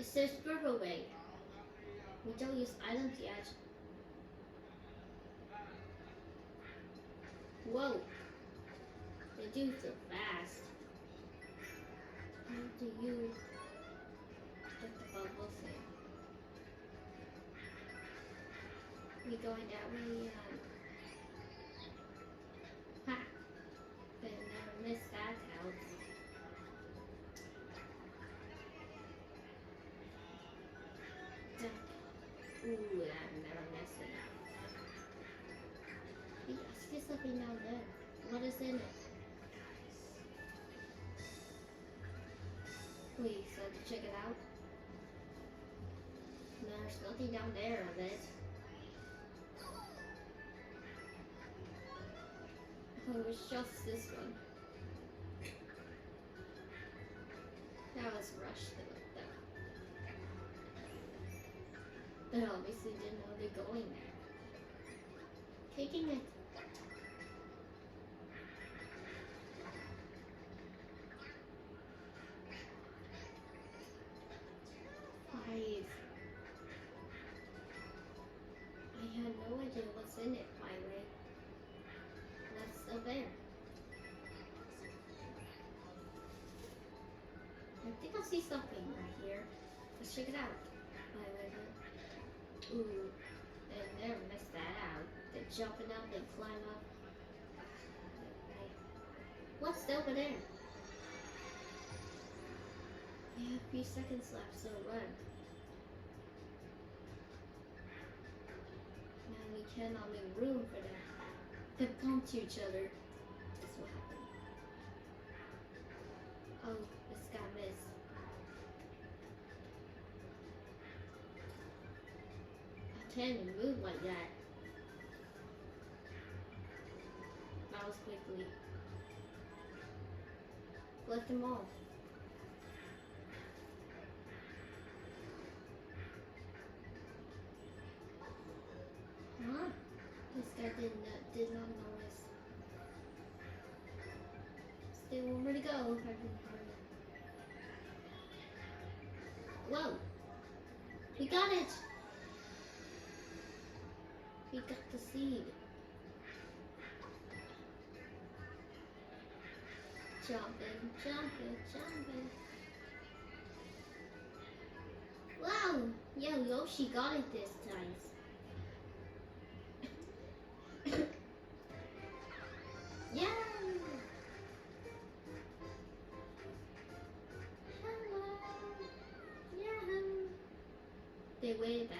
It says purple way. We don't use items yet. Whoa! They do so fast. How do you get the bubbles in? We going that way? Ha! But never miss that house. Dunk. Ooh, I'm never missing out. I see something down there. What is in it? We said to check it out. There's nothing down there of it. Oh, it's just this one. That was rushed though. They obviously didn't know they're going there. Taking it. Five. I had no idea what's in it, by the way. That's still there. I think I see something right here. Let's check it out. By the way. Ooh, they never messed that out. They're jumping up, they climb up. What's over there? We have a few seconds left, so run. Now we cannot make room for them. They bump to each other. That's what happened. Oh, this got missed. I can't even move like that. Mouse quickly. Collect them all. Huh? This guy did not notice. Still one more to go. If I can hurry. Whoa! We got it! We got the seed. Jumping, jumping, jumping. Wow! Yeah, Yoshi got it this time. Yeah! Hello! Yahoo! They way back.